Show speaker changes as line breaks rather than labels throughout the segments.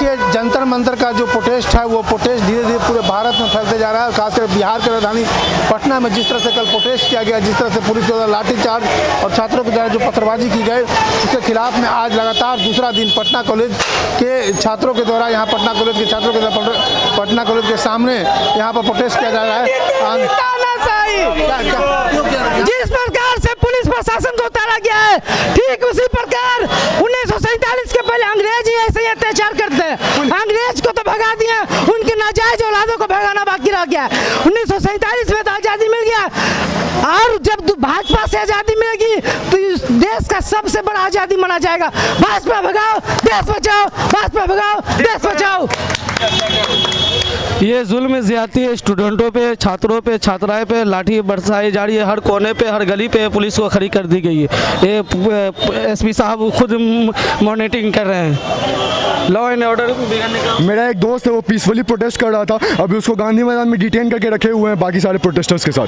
देखिए जंतर मंतर का जो प्रोटेस्ट है वो प्रोटेस्ट धीरे धीरे पूरे भारत में फैलते जा रहा है। खासकर बिहार की राजधानी पटना में जिस तरह से कल प्रोटेस्ट किया गया, जिस तरह से पुलिस के द्वारा लाठीचार्ज और छात्रों के द्वारा जो पत्थरबाजी की गई, उसके खिलाफ में आज लगातार दूसरा दिन पटना कॉलेज के छात्रों के द्वारा यहाँ पटना कॉलेज के छात्रों के द्वारा पटना कॉलेज के सामने यहाँ पर प्रोटेस्ट किया जा रहा है।
जिस प्रकार से पुलिस प्रशासन को उतारा गया है, ठीक उसी प्रकार 1947 के पहले अंग्रेज ही ऐसे अत्याचार करते हैं। अंग्रेज को तो भगा दिए, उनके नाजायज औलादों को भगाना बाकी रह गया। 1947 में तो आज़ादी मिल गया, और जब भाजपा से आज़ादी मिलेगी तो इस देश का सबसे बड़ा आज़ादी माना जाएगा। भाजपा भगाओ देश बचाओ, भाजपा भगाओ देश बचाओ।
ये जुल्म ज़्यादती है, स्टूडेंटों पे, छात्रों पे, छात्राएं पे लाठी बरसाई जा रही है। हर कोने पे, हर गली पे पुलिस को खड़ी कर दी गई है। ये एसपी साहब खुद मॉनिटरिंग कर रहे हैं लॉ एंड ऑर्डर को बिगाड़ने का।
मेरा एक दोस्त है, वो पीसफुली प्रोटेस्ट कर रहा था, अभी उसको गांधी मैदान में डिटेन करके रखे हुए हैं बाकी सारे प्रोटेस्टर्स के साथ।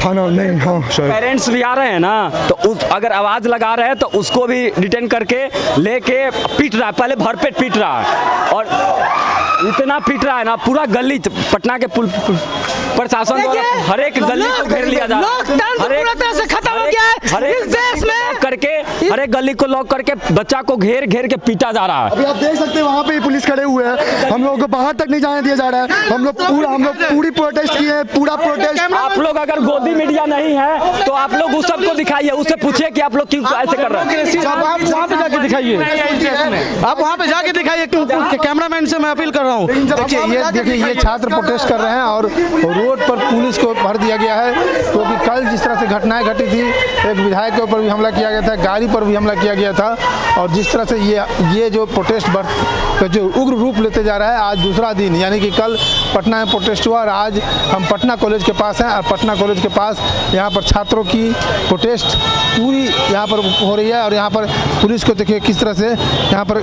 थाना नहीं, हाँ शायद
पेरेंट्स भी आ रहे हैं ना, तो अगर आवाज़ लगा रहे हैं तो उसको भी डिटेन करके लेके पीट रहा है। पहले भरपेट पीट रहा है और इतना पीट रहा है ना, पूरा गली पटना के प्रशासन द्वारा हर एक गली को घेर लिया जा रहा है। हर एक तरह से खत्म हो गया है इस देश में करके, हर एक गली को लॉक करके बच्चा को घेर घेर के पीटा जा रहा है।
अभी आप देख सकते हैं वहाँ पे पुलिस खड़े हुए हैं, हम लोगों को बाहर तक नहीं जाने दिया जा रहा है। हम लोग पूरी प्रोटेस्ट किए हैं, पूरा प्रोटेस्ट।
आप लोग अगर गोदी मीडिया नहीं है तो आप लोग उस सबको दिखाइए, उससे पूछिए कि आप लोग क्यों ऐसे कर रहे हैं।
आप वहाँ पे जाके दिखाइए, आप वहाँ पे जाके दिखाइए। कैमरामैन से मैं अपील कर रहा हूँ।
देखिए ये छात्र प्रोटेस्ट कर रहे हैं और रोड पर पुलिस को भर दिया गया है, क्योंकि कल जिस तरह से घटनाएं घटी थी, एक विधायक के ऊपर भी हमला किया गया था, गाड़ी पर भी हमला किया गया था, और जिस तरह से ये जो प्रोटेस्ट जो उग्र रूप लेते जा रहा है, आज दूसरा दिन, यानी कि कल पटना में प्रोटेस्ट हुआ और आज हम पटना कॉलेज के पास हैं। और पटना कॉलेज के पास यहाँ पर छात्रों की प्रोटेस्ट पूरी यहाँ पर हो रही है और यहाँ पर पुलिस को देखिए किस तरह से यहाँ पर।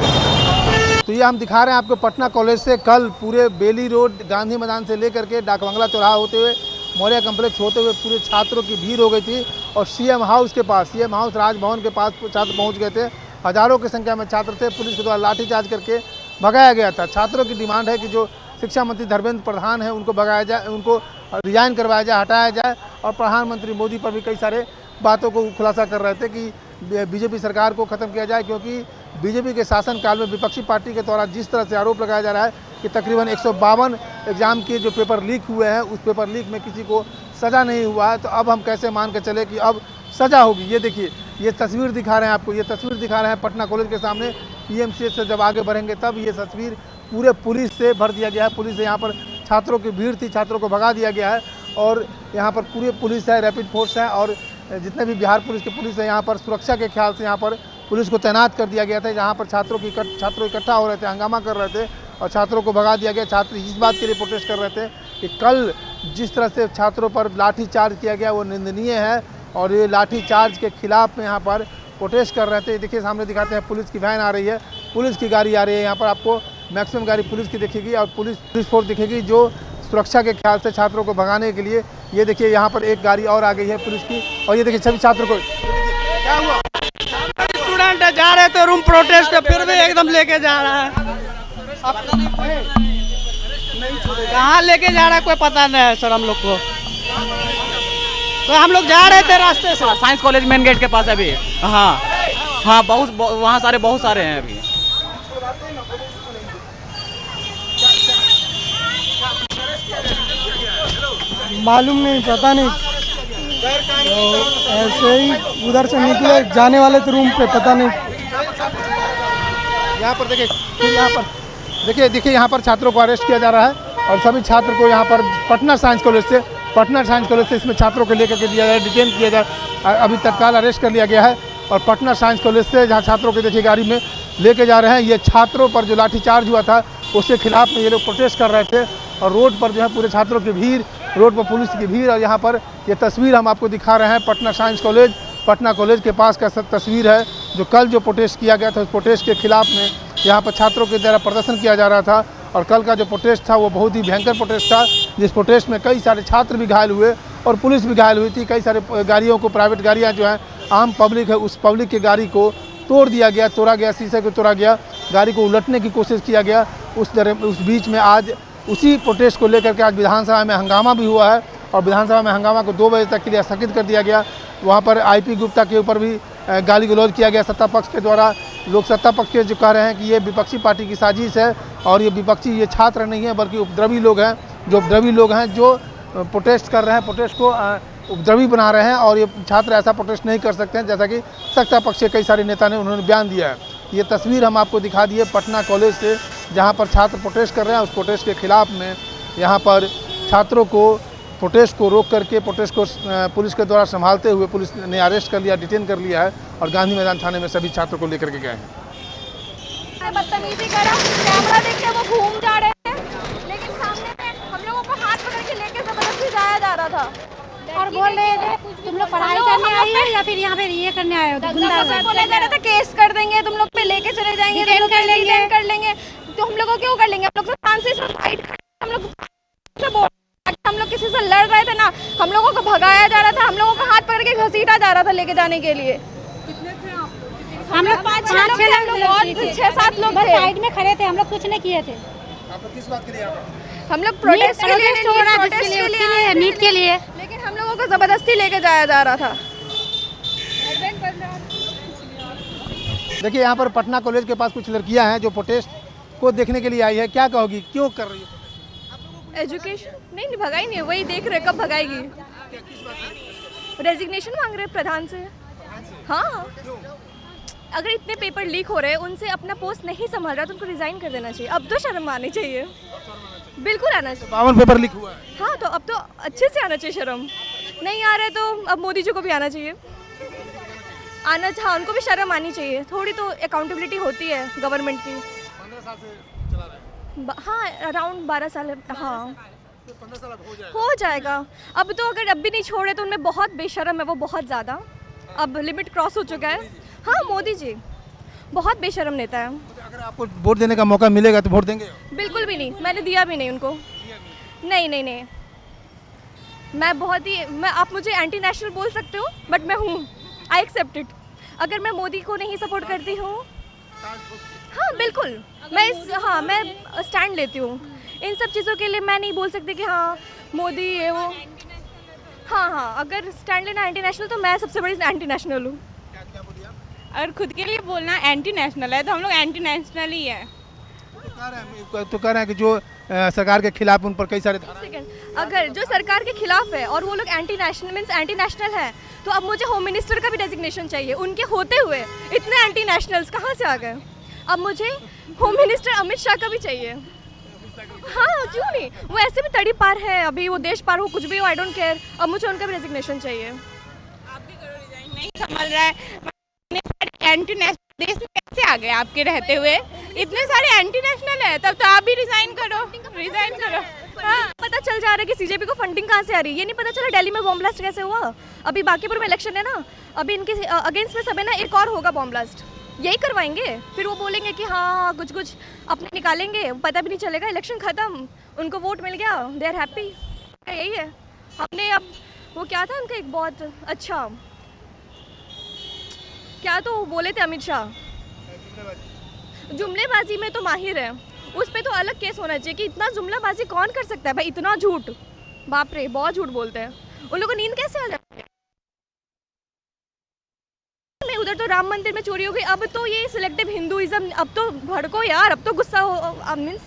तो ये हम दिखा रहे हैं आपको पटना कॉलेज से कल पूरे बेली रोड, गांधी मैदान से लेकर के डाकबंगला चौराहा होते हुए, मौर्य कम्प्लेक्स होते हुए पूरे छात्रों की भीड़ हो गई थी। और सीएम हाउस के पास, सीएम हाउस राजभवन के पास छात्र पहुंच गए थे। हज़ारों की संख्या में छात्र थे, पुलिस के द्वारा लाठीचार्ज करके भगाया गया था। छात्रों की डिमांड है कि जो शिक्षा मंत्री धर्मेंद्र प्रधान हैं उनको भगाया जाए, उनको रिजाइन करवाया जाए, हटाया जाए। और प्रधानमंत्री मोदी पर भी कई सारे बातों को खुलासा कर रहे थे कि बीजेपी सरकार को ख़त्म किया जाए, क्योंकि बीजेपी के शासनकाल में विपक्षी पार्टी के द्वारा जिस तरह से आरोप लगाया जा रहा है कि तकरीबन 152 एग्ज़ाम के जो पेपर लीक हुए हैं, उस पेपर लीक में किसी को सज़ा नहीं हुआ है। तो अब हम कैसे मान के चले कि अब सज़ा होगी। ये देखिए ये तस्वीर दिखा रहे हैं आपको, ये तस्वीर दिखा रहे हैं पटना कॉलेज के सामने। पीएमसीएच से जब आगे बढ़ेंगे तब ये तस्वीर पूरे पुलिस से भर दिया गया है। पुलिस से यहाँ पर छात्रों की भीड़ थी, छात्रों को भगा दिया गया है और यहाँ पर पूरी पुलिस है, रैपिड फोर्स है और जितने भी बिहार पुलिस के पुलिस है यहाँ पर सुरक्षा के ख्याल से यहाँ पर पुलिस को तैनात कर दिया गया था। जहाँ पर छात्र इकट्ठा हो रहे थे, हंगामा कर रहे थे और छात्रों को भगा दिया गया। छात्र इस बात के लिए प्रोटेस्ट कर रहे थे कि कल जिस तरह से छात्रों पर लाठीचार्ज किया गया वो निंदनीय है और ये लाठीचार्ज के खिलाफ में यहाँ पर प्रोटेस्ट कर रहे थे। देखिए सामने दिखाते हैं, पुलिस की वैन आ रही है, पुलिस की गाड़ी आ रही है। यहाँ पर आपको मैक्सिमम गाड़ी पुलिस की दिखेगी और पुलिस फोर्स दिखेगी जो सुरक्षा के ख्याल से छात्रों को भगाने के लिए। ये देखिए यहाँ पर एक गाड़ी और आ गई है पुलिस की और ये देखिए सभी छात्रों को क्या हुआ,
स्टूडेंट जा रहे थे रूम प्रोटेस्ट, फिर भी एकदम लेके जा रहा है। कहाँ लेके जा रहा है कोई पता नहीं है सर हम लोग को। तो हम लोग जा रहे थे रास्ते से
साइंस कॉलेज मेन गेट के पास अभी। हाँ हाँ, वहाँ बहुत सारे हैं अभी।
मालूम नहीं, पता नहीं, तो ऐसे ही उधर से निकले जाने वाले थे रूम पे, पता नहीं।
यहाँ पर देखिए यहाँ पर छात्रों को अरेस्ट किया जा रहा है और सभी छात्र को यहाँ पर पटना साइंस कॉलेज से इसमें छात्रों को लेकर के दिया जा रहा है, डिटेन किया जा रहा है। अभी तत्काल अरेस्ट कर लिया गया है और पटना साइंस कॉलेज से जहाँ छात्रों को देखिए गाड़ी में लेके जा रहे हैं। ये छात्रों पर जो लाठीचार्ज हुआ था उसके खिलाफ में ये लोग प्रोटेस्ट कर रहे थे और रोड पर जो है पूरे छात्रों की भीड़, रोड पर पुलिस की भीड़। और यहाँ पर ये तस्वीर हम आपको दिखा रहे हैं Patna science college, Patna college के पास का तस्वीर है जो कल जो प्रोटेस्ट किया गया था उस प्रोटेस्ट के खिलाफ में यहाँ पर छात्रों के द्वारा प्रदर्शन किया जा रहा था। और कल का जो प्रोटेस्ट था वो बहुत ही भयंकर प्रोटेस्ट था, जिस प्रोटेस्ट में कई सारे छात्र भी घायल हुए और पुलिस भी घायल हुई थी। कई सारे गाड़ियों को, प्राइवेट गाड़ियाँ जो हैं, आम पब्लिक है, उस पब्लिक की गाड़ी को तोड़ दिया गया, तोड़ा गया, शीशे को तोड़ा गया, गाड़ी को उलटने की कोशिश किया गया। उस बीच में आज उसी प्रोटेस्ट को लेकर के आज विधानसभा में हंगामा भी हुआ है और विधानसभा में हंगामा को 2 बजे तक के लिए स्थगित कर दिया गया। वहाँ पर आईपी गुप्ता के ऊपर भी गाली गलौज किया गया सत्ता पक्ष के द्वारा। लोग सत्ता पक्ष के जो कह रहे हैं कि ये विपक्षी पार्टी की साजिश है और ये विपक्षी ये छात्र नहीं है बल्कि उपद्रवी लोग हैं, जो प्रोटेस्ट कर रहे हैं, प्रोटेस्ट को उपद्रवी बना रहे हैं और ये छात्र ऐसा प्रोटेस्ट नहीं कर सकते हैं, जैसा कि सत्ता पक्ष के कई सारे नेता ने उन्होंने बयान दिया है। ये तस्वीर हम आपको दिखा दिए पटना कॉलेज से, जहाँ पर छात्र प्रोटेस्ट कर रहे हैं। उस प्रोटेस्ट के खिलाफ में यहाँ पर छात्रों को प्रोटेस्ट को रोक करके प्रोटेस्ट को पुलिस के द्वारा संभालते हुए पुलिस ने अरेस्ट कर लिया, डिटेन कर लिया है और गांधी मैदान थाने में सभी छात्रों को लेकर के गए हैं।
बदतमीजी करा, कैमरा देख के वो घूम जा रहे थे, लेकिन सामने में हम लोगों को हाथ पकड़ के लेके जबरदस्ती जाया जा रहा था
और बोल रहे थे तुम लोग पढ़ाई करने आई है या फिर यहाँ पे ये करने आए हो?
बोला जा रहा था केस कर देंगे, तुम लोग पे लेके चले जाएंगे,
डिटेन कर लेंगे।
तो हम लोग को क्यों कर लेंगे? हम लोग तो शांति से फाइट कर, हम लोग किसी से लड़ रहे थे ना, हम लोगों को भगाया जा रहा था, हम लोगों को हाथ पकड़ के घसीटा जा रहा था लेके जाने के लिए।
हम लोग 5-6 लोग
6-7 लोग थे,
साइड में खड़े थे, हम लोग कुछ नहीं किए थे।
किस बात के लिए
हम लोग प्रोटेस्ट के लिए,
नीट के लिए,
लेकिन हम लोगों को जबरदस्ती लेके जाया जा रहा था।
देखिए यहाँ पर पटना कॉलेज के पास कुछ लड़कियाँ हैं जो प्रोटेस्ट को देखने के लिए आई है। क्या कहोगी, क्यों कर रही है?
एजुकेशन नहीं भगाई नहीं, वही देख रहे कब भगाएगी। रेजिग्नेशन मांग रहे प्रधान से। हाँ, अगर इतने पेपर लीक हो रहे हैं, उनसे अपना पोस्ट नहीं संभाल रहा तो उनको रिजाइन कर देना चाहिए। अब तो शर्म आनी चाहिए, बिल्कुल आना चाहिए।
52 पेपर लीक हुआ है।
हाँ, तो अब तो अच्छे से आना चाहिए। शर्म नहीं आ रहा है तो अब मोदी जी को भी आना चाहिए, हाँ, उनको भी शर्म आनी चाहिए। थोड़ी तो अकाउंटेबिलिटी होती है गवर्नमेंट की।
15 साल से चला रहे हैं।
हाँ, अराउंड 12 साल। हाँ,
15 साल
हो जाएगा। अब तो अगर अब भी नहीं छोड़े तो उनमें बहुत बेशर्म है वो, बहुत ज़्यादा। अब लिमिट क्रॉस हो चुका है। हाँ, मोदी जी बहुत बेशर्म नेता है।
अगर आपको वोट देने का मौका मिलेगा तो वोट देंगे?
बिल्कुल भी नहीं, मैंने दिया भी नहीं उनको। नहीं, मैं आप मुझे एंटी नेशनल बोल सकते हो बट मैं हूँ, आई एक्सेप्ट इट। अगर मैं मोदी को नहीं सपोर्ट करती हूँ, हाँ बिल्कुल, मैं स्टैंड लेती हूँ इन सब चीज़ों के लिए। मैं नहीं बोल सकती कि हाँ मोदी ये वो। हाँ, अगर स्टैंड लेना एंटी नेशनल तो मैं सबसे बड़ी एंटी नेशनल हूँ।
अगर खुद के लिए बोलना एंटी नेशनल है तो हम लोग एंटी नेशनल ही है।
तो कह रहे हैं कि जो सरकार के खिलाफ उन पर कई सारे
अगर जो सरकार के खिलाफ है और वो लोग एंटी नेशनल है तो अब मुझे होम मिनिस्टर का भी डेजिग्नेशन चाहिए। उनके होते हुए इतने एंटी नेशनल्स कहाँ से आ गए? अब मुझे होम मिनिस्टर अमित शाह का भी चाहिए। हाँ, क्यों नहीं, वो ऐसे भी तड़ी पार है, अभी वो देश पार हो, कुछ भी हो, आई डोंट केयर। अब मुझे उनका भी रेजिग्नेशन चाहिए।
आप भी करो रिजाइन, नहीं संभल रहा है। एंटी नेशनल देश में कैसे आ गए आपके रहते हुए? इतने सारे एंटी नेशनल है, तब तो आप भी रिजाइन करो। हाँ,
पता चल जा रहा है कि सीजेपी को फंडिंग कहाँ से आ रही है। ये नहीं पता चला दिल्ली में बॉम्ब ब्लास्ट कैसे हुआ। अभी बाकीपुर में इलेक्शन है ना, अभी इनके अगेंस्ट में सब है ना, एक और होगा बॉम्ब ब्लास्ट, यही करवाएंगे। फिर वो बोलेंगे कि हाँ कुछ अपने निकालेंगे, पता भी नहीं चलेगा। इलेक्शन ख़त्म, उनको वोट मिल गया, दे आर हैप्पी। यही है। हमने अब वो क्या था उनका एक बहुत अच्छा, क्या तो बोले थे अमित शाह, जुमलेबाजी में तो माहिर है, उस पर तो अलग केस होना चाहिए कि इतना जुमलाबाजी कौन कर सकता है भाई, इतना झूठ। बाप रे, बहुत झूठ बोलते हैं। उन लोगों को नींद कैसे आ जाती है? उधर तो राम मंदिर में चोरी हो गई, अब तो ये सिलेक्टिव हिंदुइज्म, अब तो भड़को यार, अब तो गुस्सा हो। मीन्स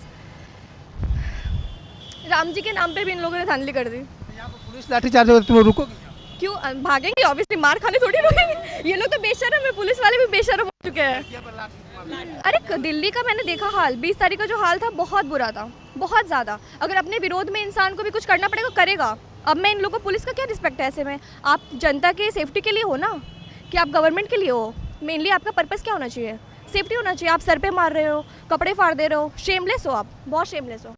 राम जी के नाम पे भी इन लोगों ने धांधली कर दी।
यहाँ पर पुलिस लाठीचार्ज हो, तुम रुकोगे?
क्यों भागेंगे? ऑब्वियसली मार खाने थोड़ी रुकेंगे। ये लोग तो बेशर्म है, पुलिस वाले भी बेशर्म हो चुके हैं। अरे दिल्ली का मैंने देखा हाल, 20 तारीख का जो हाल था बहुत बुरा था, बहुत ज़्यादा। अगर अपने विरोध में इंसान को भी कुछ करना पड़ेगा करेगा। अब मैं इन लोगों को, पुलिस का क्या रिस्पेक्ट है ऐसे में? आप जनता के सेफ्टी के लिए हो ना, कि आप गवर्नमेंट के लिए हो। मेनली आपका पर्पस क्या होना चाहिए? सेफ्टी होना चाहिए। आप सर पे मार रहे हो, कपड़े फाड़ दे रहे हो, शेमलेस हो आप, बहुत शेमलेस हो।